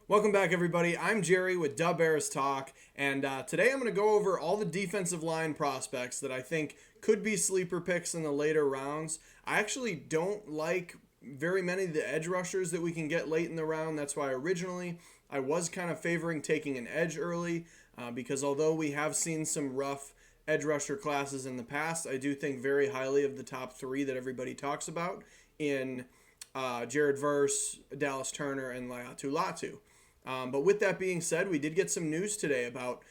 Welcome back, everybody. I'm Jerry with Dub Bears Talk, and today I'm going to go over all the defensive line prospects that I think could be sleeper picks in the later rounds. I actually don't like very many of the edge rushers that we can get late in the round. That's why originally I was kind of favoring taking an edge early, because although we have seen some rough edge rusher classes in the past, I do think very highly of the top three that everybody talks about in Jared Verse, Dallas Turner, and Laiatu Latu. But with that being said, we did get some news today about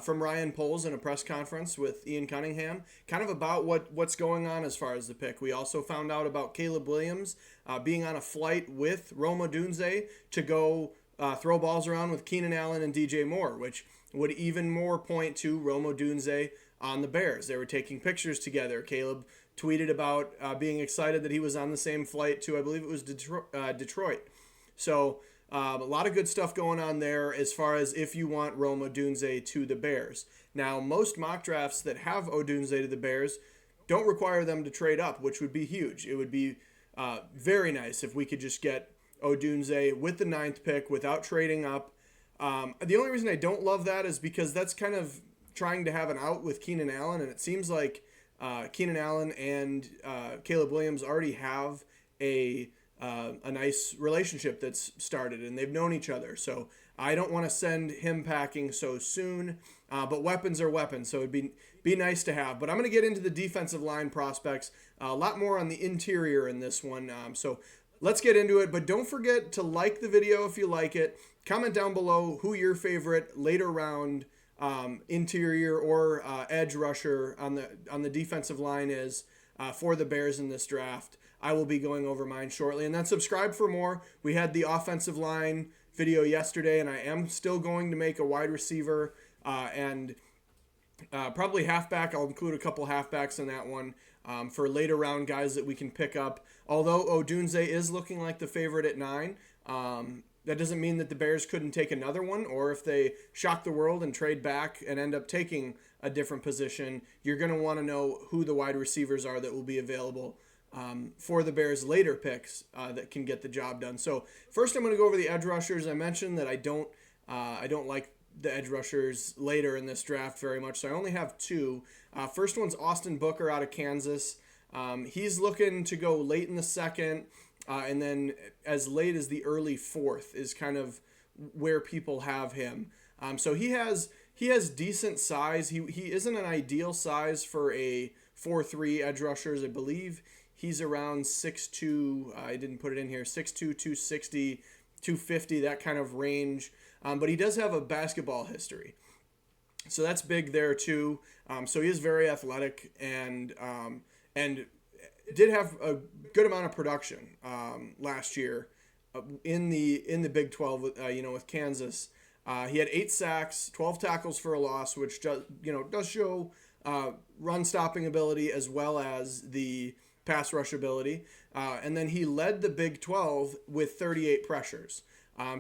from Ryan Poles in a press conference with Ian Cunningham, kind of about what's going on as far as the pick. We also found out about Caleb Williams being on a flight with Rome Odunze to go throw balls around with Keenan Allen and DJ Moore, which would even more point to Rome Odunze on the Bears. They were taking pictures together. Caleb tweeted about being excited that he was on the same flight to, I believe it was Detroit. So a lot of good stuff going on there as far as if you want Rome Odunze to the Bears. Now, most mock drafts that have Odunze to the Bears don't require them to trade up, which would be huge. It would be very nice if we could just get Odunze with the ninth pick without trading up. The only reason I don't love that is because that's kind of trying to have an out with Keenan Allen, and it seems like Keenan Allen and Caleb Williams already have a nice relationship that's started, and they've known each other. So I don't want to send him packing so soon, but weapons are weapons, so it'd be nice to have. But I'm going to get into the defensive line prospects, a lot more on the interior in this one. So let's get into it, but don't forget to like the video if you like it. Comment down below who your favorite later round interior or edge rusher on the defensive line is for the Bears in this draft. I will be going over mine shortly. And then subscribe for more. We had the offensive line video yesterday, and I am still going to make a wide receiver and probably halfback. I'll include a couple halfbacks in that one for later round guys that we can pick up. Although Odunze is looking like the favorite at 9, that doesn't mean that the Bears couldn't take another one, or if they shock the world and trade back and end up taking a different position, you're going to want to know who the wide receivers are that will be available for the Bears' later picks that can get the job done. So first, I'm going to go over the edge rushers. I mentioned that I don't like the edge rushers later in this draft very much, so I only have 2. First one's Austin Booker out of Kansas. He's looking to go late in the second, and then as late as the early 4th is kind of where people have him. So he has decent size. He isn't an ideal size for a 4-3 edge rushers. I believe he's around 6'2", I didn't put it in here, 6'2", 260, 250, that kind of range. But he does have a basketball history. So that's big there too. So he is very athletic and did have a good amount of production last year in the Big 12 with Kansas. He had 8 sacks, 12 tackles for a loss, which does show run stopping ability as well as the pass rush ability. And then he led the Big 12 with 38 pressures.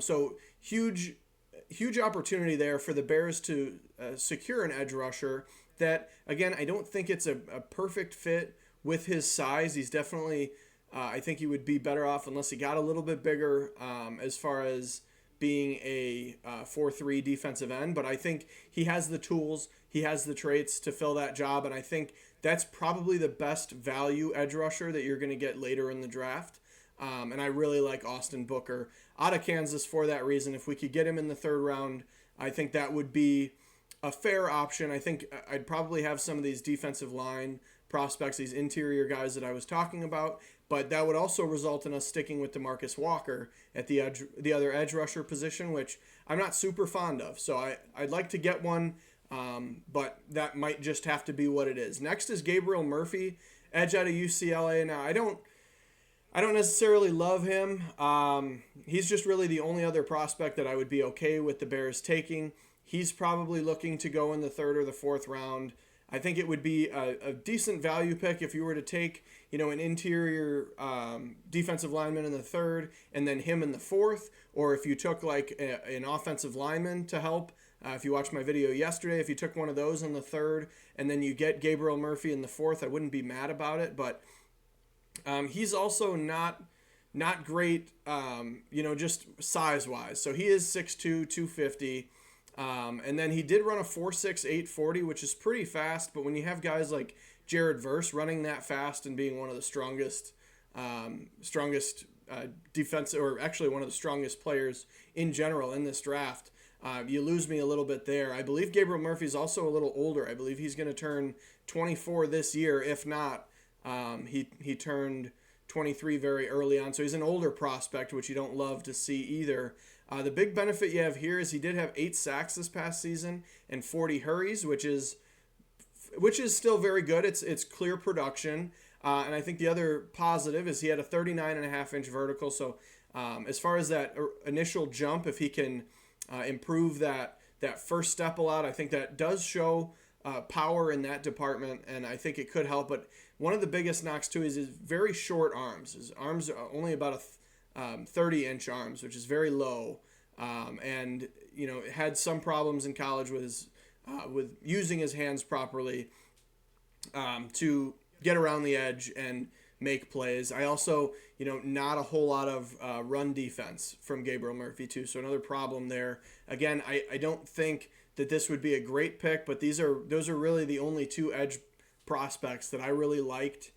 So huge opportunity there for the Bears to secure an edge rusher that, again, I don't think it's a perfect fit with his size. He's definitely, I think he would be better off unless he got a little bit bigger as far as being a 4-3 defensive end. But I think he has the tools, he has the traits to fill that job, and I think that's probably the best value edge rusher that you're going to get later in the draft. And I really like Austin Booker out of Kansas for that reason. If we could get him in the 3rd round, I think that would be a fair option. I think I'd probably have some of these defensive line prospects, these interior guys that I was talking about, but that would also result in us sticking with DeMarcus Walker at the other edge rusher position, which I'm not super fond of. So I'd like to get one, but that might just have to be what it is. Next is Gabriel Murphy, edge out of UCLA. Now, I don't necessarily love him. He's just really the only other prospect that I would be okay with the Bears taking. He's probably looking to go in the 3rd or the 4th round. I think it would be a decent value pick if you were to take, an interior defensive lineman in the 3rd and then him in the 4th, or if you took like an offensive lineman to help. If you watched my video yesterday, if you took one of those in the 3rd and then you get Gabriel Murphy in the 4th, I wouldn't be mad about it. But he's also not not great, just size wise. So he is 6'2", 250. And then he did run a 4.6, 840, which is pretty fast. But when you have guys like Jared Verse running that fast and being one of the strongest defense, or actually one of the strongest players in general in this draft, you lose me a little bit there. I believe Gabriel Murphy's also a little older. I believe he's going to turn 24 this year. If not, he turned 23 very early on. So he's an older prospect, which you don't love to see either. The big benefit you have here is he did have 8 sacks this past season and 40 hurries, which is still very good. It's clear production. And I think the other positive is he had a 39.5-inch vertical. So as far as that initial jump, if he can improve that first step a lot, I think that does show power in that department, and I think it could help. But one of the biggest knocks too is his very short arms. His arms are only about 30-inch arms, which is very low, and had some problems in college with using his hands properly to get around the edge and make plays. I also, not a whole lot of run defense from Gabriel Murphy too. So another problem there. Again, I don't think that this would be a great pick, but those are really the only 2 edge prospects that I really liked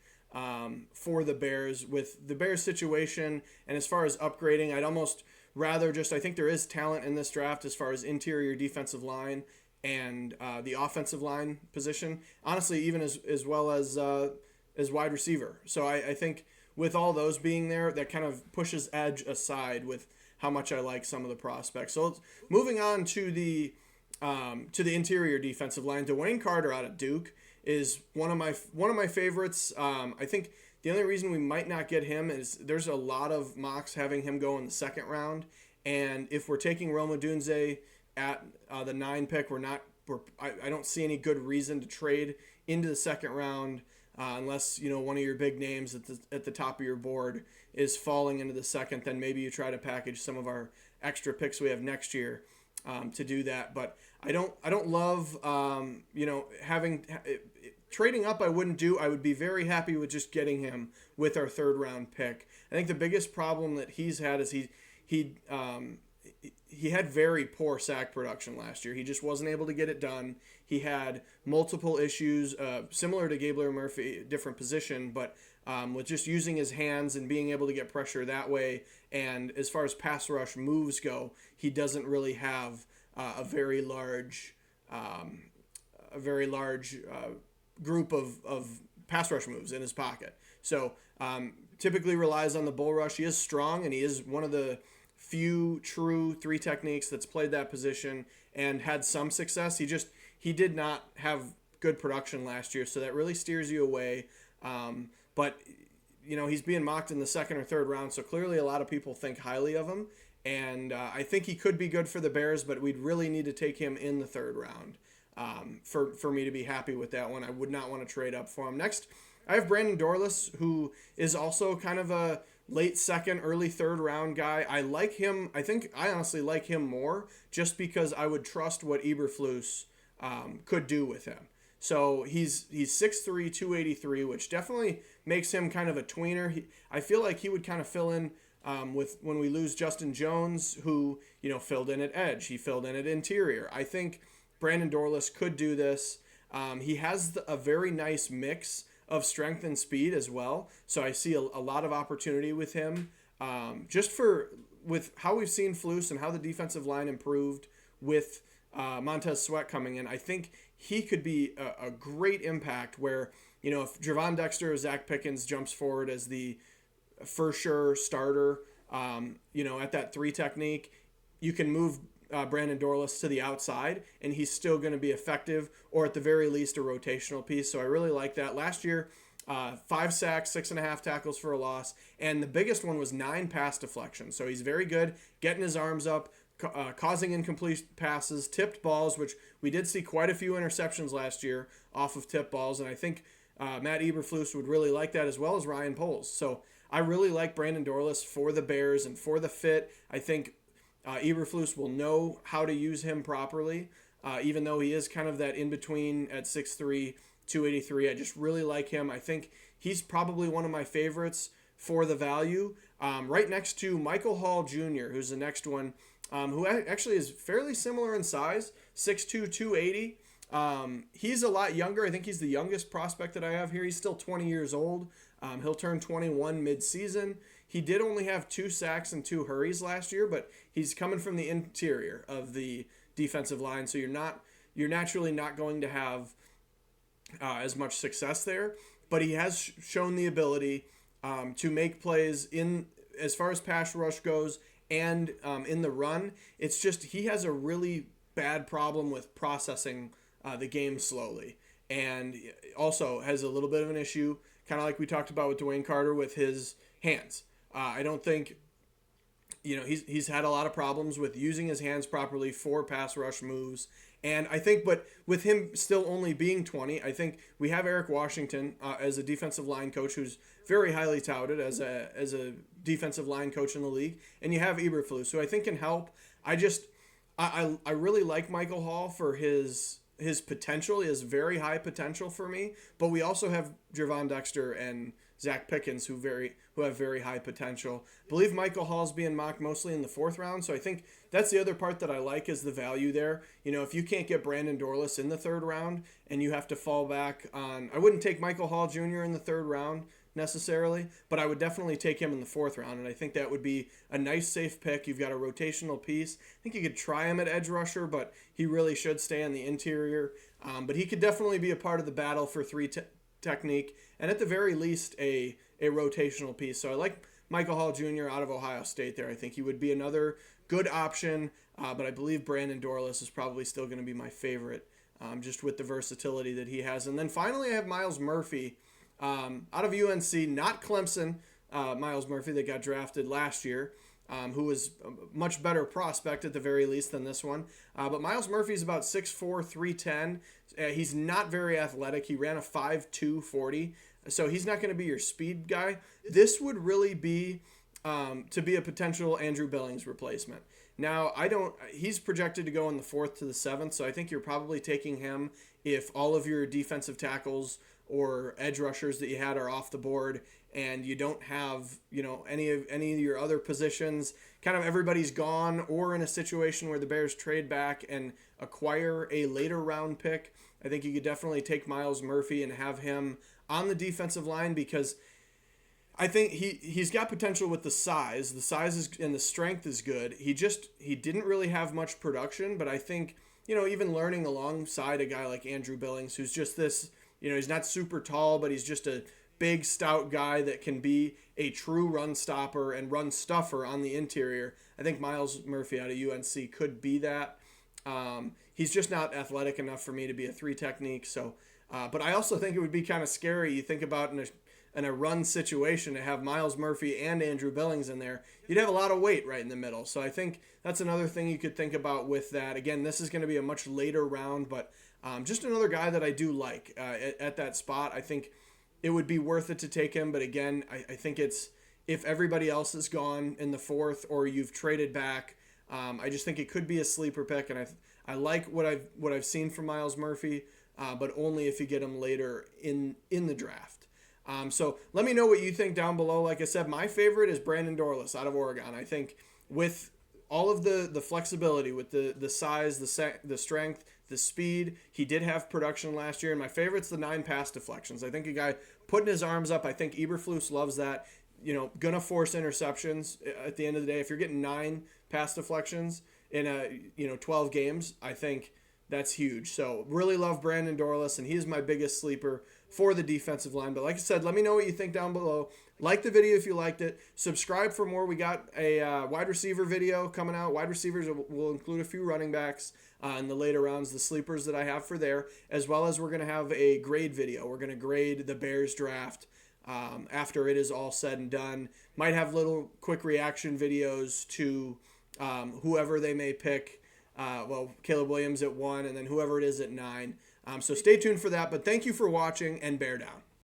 for the Bears. With the Bears situation, and as far as upgrading, I'd almost rather I think there is talent in this draft as far as interior defensive line and the offensive line position. Honestly, even as well as wide receiver. So I think with all those being there, that kind of pushes edge aside with how much I like some of the prospects. So moving on to the interior defensive line, Dwayne Carter out of Duke is one of my favorites. I think the only reason we might not get him is there's a lot of mocks having him go in the second round, and if we're taking Rome Odunze at the 9 pick, I don't see any good reason to trade into the second round unless one of your big names at the top of your board is falling into the second. Then maybe you try to package some of our extra picks we have next year to do that. But I don't love having trading up. I wouldn't do. I would be very happy with just getting him with our 3rd round pick. I think the biggest problem that he's had is he had very poor sack production last year. He just wasn't able to get it done. He had multiple issues, similar to Gabriel Murphy, different position, but with just using his hands and being able to get pressure that way. And as far as pass rush moves go, he doesn't really have a very large group of pass rush moves in his pocket. So typically relies on the bull rush. He is strong, and he is one of the few true 3 techniques that's played that position and had some success. He did not have good production last year, so that really steers you away. But he's being mocked in the 2nd or 3rd round, so clearly a lot of people think highly of him, and I think he could be good for the Bears, but we'd really need to take him in the 3rd round for me to be happy with that one. I would not want to trade up for him. Next, I have Brandon Dorlus, who is also kind of a late 2nd, early 3rd round guy. I like him. I think I honestly like him more just because I would trust what Eberflus could do with him. So he's 6'3", 283, which definitely makes him kind of a tweener. I feel like he would kind of fill in with when we lose Justin Jones, who filled in at edge. He filled in at interior. I think Brandon Dorlus could do this. He has a very nice mix of strength and speed as well. So I see a lot of opportunity with him. With how we've seen Flus and how the defensive line improved with Montez Sweat coming in, I think he could be a great impact where, if Javon Dexter or Zach Pickens jumps forward as the for sure starter, at that 3 technique, you can move Brandon Dorlus to the outside, and he's still going to be effective, or at the very least a rotational piece. So I really like that. Last year, 5 sacks, 6.5 tackles for a loss, and the biggest one was 9 pass deflections. So he's very good getting his arms up, causing incomplete passes, tipped balls, which we did see quite a few interceptions last year off of tipped balls, and I think Matt Eberflus would really like that, as well as Ryan Poles. So I really like Brandon Dorlus for the Bears and for the fit. I think Eberflus will know how to use him properly, even though he is kind of that in-between at 6'3", 283. I just really like him. I think he's probably one of my favorites for the value. right next to Michael Hall Jr., who's the next one, who actually is fairly similar in size, 6'2", 280. He's a lot younger. I think he's the youngest prospect that I have here. He's still 20 years old. He'll turn 21 mid-season. He did only have 2 sacks and 2 hurries last year, but he's coming from the interior of the defensive line, so you're naturally not going to have as much success there. But he has shown the ability to make plays in as far as pass rush goes and in the run. It's just he has a really bad problem with processing the game slowly, and also has a little bit of an issue, kind of like we talked about with Dwayne Carter, with his hands. I don't think, he's had a lot of problems with using his hands properly for pass rush moves. And I think, but with him still only being 20, I think we have Eric Washington as a defensive line coach who's very highly touted as a defensive line coach in the league. And you have Eberflus, who I think can help. I really like Michael Hall for his potential. He has very high potential for me. But we also have Gervon Dexter and Zach Pickens, who have very high potential. I believe Michael Hall's being mocked mostly in the 4th round, so I think that's the other part that I like is the value there. If you can't get Brandon Dorlus in the 3rd round and you have to fall back on, I wouldn't take Michael Hall Jr. in the 3rd round necessarily, but I would definitely take him in the 4th round, and I think that would be a nice safe pick. You've got a rotational piece. I think you could try him at edge rusher, but he really should stay on the interior. But he could definitely be a part of the battle for 3 technique, and at the very least a rotational piece. So I like Michael Hall Jr. out of Ohio State there. I think he would be another good option, but I believe Brandon Dorlus is probably still going to be my favorite, just with the versatility that he has. And then finally I have Myles Murphy out of UNC, not Clemson. Myles Murphy that got drafted last year, who was a much better prospect at the very least than this one. But Myles Murphy is about 6'4", 310. He's not very athletic. He ran a 5'2", 40. So he's not going to be your speed guy. This would really be to be a potential Andrew Billings replacement. Now, he's projected to go in the 4th to the 7th, so I think you're probably taking him if all of your defensive tackles or edge rushers that you had are off the board and you don't have, any of your other positions, kind of everybody's gone, or in a situation where the Bears trade back and acquire a later round pick. I think you could definitely take Myles Murphy and have him on the defensive line, because I think he's got potential with the size. The size is, and the strength is good. He didn't really have much production, but I think, even learning alongside a guy like Andrew Billings, who's just this, he's not super tall, but he's just a big, stout guy that can be a true run stopper and run stuffer on the interior. I think Myles Murphy out of UNC could be that. He's just not athletic enough for me to be a 3 technique. So, but I also think it would be kind of scary. You think about in a run situation to have Myles Murphy and Andrew Billings in there, you'd have a lot of weight right in the middle. So I think that's another thing you could think about with that. Again, this is going to be a much later round, but just another guy that I do like at that spot. I think it would be worth it to take him. But again, I think it's, if everybody else is gone in the 4th or you've traded back, I just think it could be a sleeper pick. And I like what I've seen from Myles Murphy, but only if you get him later in the draft. So let me know what you think down below. Like I said, my favorite is Brandon Dorlus out of Oregon. I think with all of the flexibility, with the size, the strength, the speed, he did have production last year. And my favorite's the 9 pass deflections. I think a guy putting his arms up, I think Eberflus loves that. Gonna force interceptions at the end of the day. If you're getting 9 pass deflections in 12 games, I think that's huge. So really love Brandon Dorlus, and he is my biggest sleeper for the defensive line. But like I said, let me know what you think down below. Like the video if you liked it. Subscribe for more. We got a wide receiver video coming out. Wide receivers will include a few running backs in the later rounds, the sleepers that I have for there, as well as we're going to have a grade video. We're going to grade the Bears draft after it is all said and done. Might have little quick reaction videos to whoever they may pick. Caleb Williams at 1, and then whoever it is at 9. So stay tuned for that. But thank you for watching, and bear down.